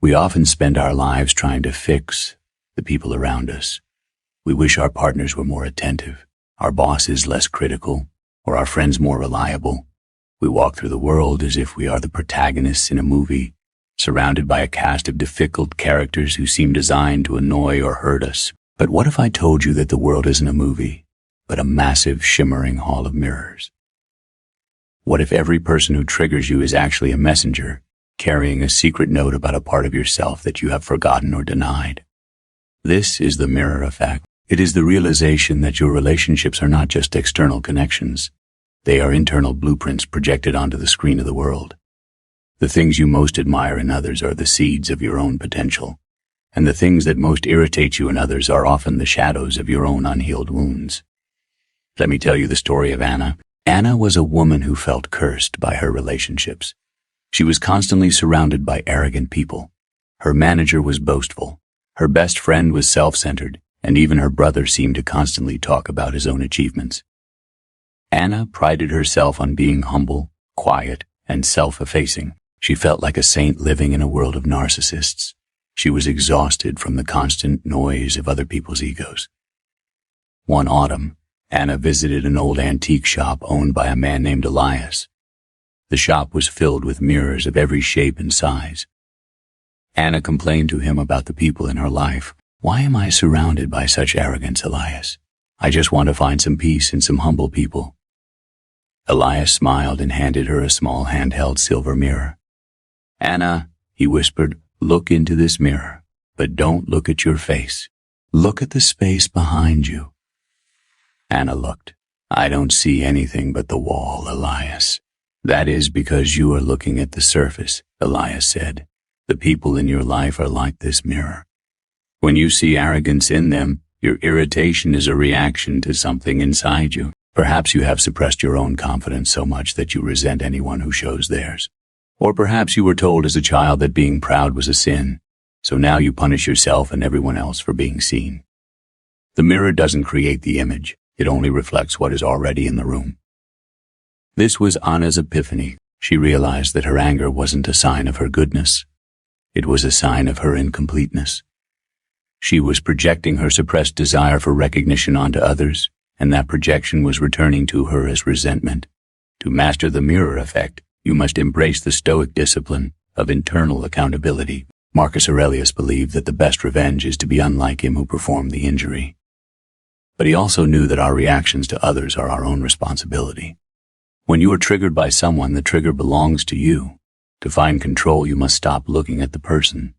We often spend our lives trying to fix the people around us. We wish our partners were more attentive, our bosses less critical, or our friends more reliable. We walk through the world as if we are the protagonists in a movie, surrounded by a cast of difficult characters who seem designed to annoy or hurt us. But what if I told you that the world isn't a movie, but a massive, shimmering hall of mirrors? What if every person who triggers you is actually a messenger, carrying a secret note about a part of yourself that you have forgotten or denied? This is the mirror effect. It is the realization that your relationships are not just external connections. They are internal blueprints projected onto the screen of the world. The things you most admire in others are the seeds of your own potential, and the things that most irritate you in others are often the shadows of your own unhealed wounds. Let me tell you the story of Anna. Anna was a woman who felt cursed by her relationships. She was constantly surrounded by arrogant people. Her manager was boastful. Her best friend was self-centered, and even her brother seemed to constantly talk about his own achievements. Anna prided herself on being humble, quiet, and self-effacing. She felt like a saint living in a world of narcissists. She was exhausted from the constant noise of other people's egos. One autumn, Anna visited an old antique shop owned by a man named Elias. The shop was filled with mirrors of every shape and size. Anna complained to him about the people in her life. "Why am I surrounded by such arrogance, Elias? I just want to find some peace in some humble people." Elias smiled and handed her a small handheld silver mirror. "Anna," he whispered, "look into this mirror, but don't look at your face. Look at the space behind you." Anna looked. "I don't see anything but the wall, Elias." "That is because you are looking at the surface," Elias said. "The people in your life are like this mirror. When you see arrogance in them, your irritation is a reaction to something inside you. Perhaps you have suppressed your own confidence so much that you resent anyone who shows theirs. Or perhaps you were told as a child that being proud was a sin, so now you punish yourself and everyone else for being seen. The mirror doesn't create the image, it only reflects what is already in the room." This was Anna's epiphany. She realized that her anger wasn't a sign of her goodness. It was a sign of her incompleteness. She was projecting her suppressed desire for recognition onto others, and that projection was returning to her as resentment. To master the mirror effect, you must embrace the stoic discipline of internal accountability. Marcus Aurelius believed that the best revenge is to be unlike him who performed the injury. But he also knew that our reactions to others are our own responsibility. When you are triggered by someone, the trigger belongs to you. To find control, you must stop looking at the person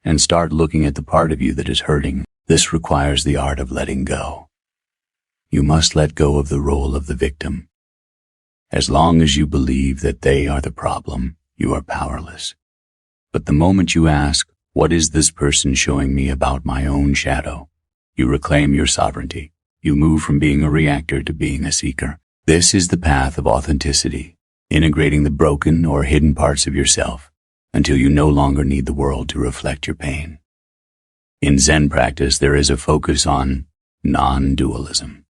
and start looking at the part of you that is hurting. This requires the art of letting go. You must let go of the role of the victim. As long as you believe that they are the problem, you are powerless. But the moment you ask, "What is this person showing me about my own shadow?" you reclaim your sovereignty. You move from being a reactor to being a seeker. This is the path of authenticity, integrating the broken or hidden parts of yourself until you no longer need the world to reflect your pain. In Zen practice, there is a focus on non-dualism.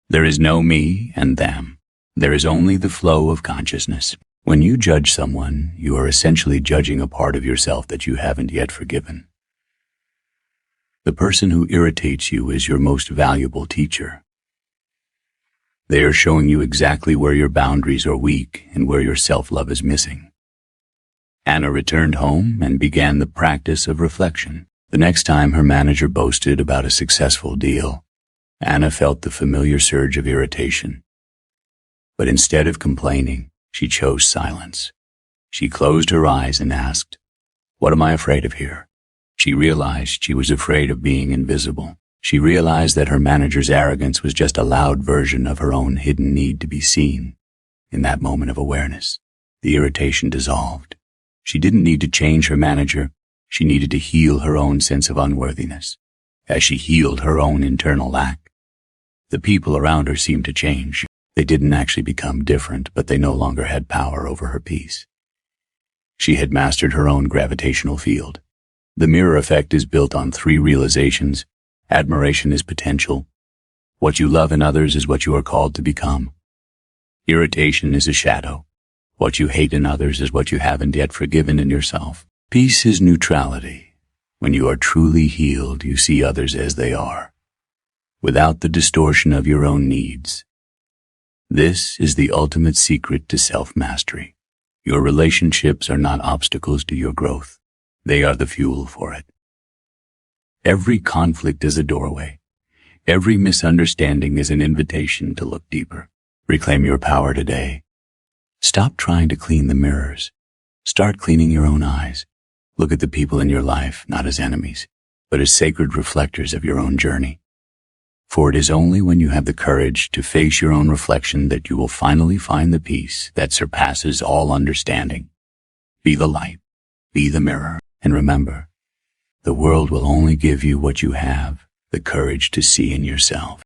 There is no me and them. There is only the flow of consciousness. When you judge someone, you are essentially judging a part of yourself that you haven't yet forgiven. The person who irritates you is your most valuable teacher. They are showing you exactly where your boundaries are weak and where your self-love is missing. Anna returned home and began the practice of reflection. The next time her manager boasted about a successful deal, Anna felt the familiar surge of irritation. But instead of complaining, she chose silence. She closed her eyes and asked, "What am I afraid of here?" She realized she was afraid of being invisible. She realized that her manager's arrogance was just a loud version of her own hidden need to be seen. In that moment of awareness, the irritation dissolved. She didn't need to change her manager. She needed to heal her own sense of unworthiness. As she healed her own internal lack, the people around her seemed to change. They didn't actually become different, but they no longer had power over her peace. She had mastered her own gravitational field. The mirror effect is built on 3 realizations. Admiration is potential. What you love in others is what you are called to become. Irritation is a shadow. What you hate in others is what you haven't yet forgiven in yourself. Peace is neutrality. When you are truly healed, you see others as they are, without the distortion of your own needs. This is the ultimate secret to self-mastery. Your relationships are not obstacles to your growth. They are the fuel for it. Every conflict is a doorway. Every misunderstanding is an invitation to look deeper. Reclaim your power today. Stop trying to clean the mirrors. Start cleaning your own eyes. Look at the people in your life not as enemies, but as sacred reflectors of your own journey. For it is only when you have the courage to face your own reflection that you will finally find the peace that surpasses all understanding. Be the light, be the mirror, and remember, the world will only give you what you have the courage to see in yourself.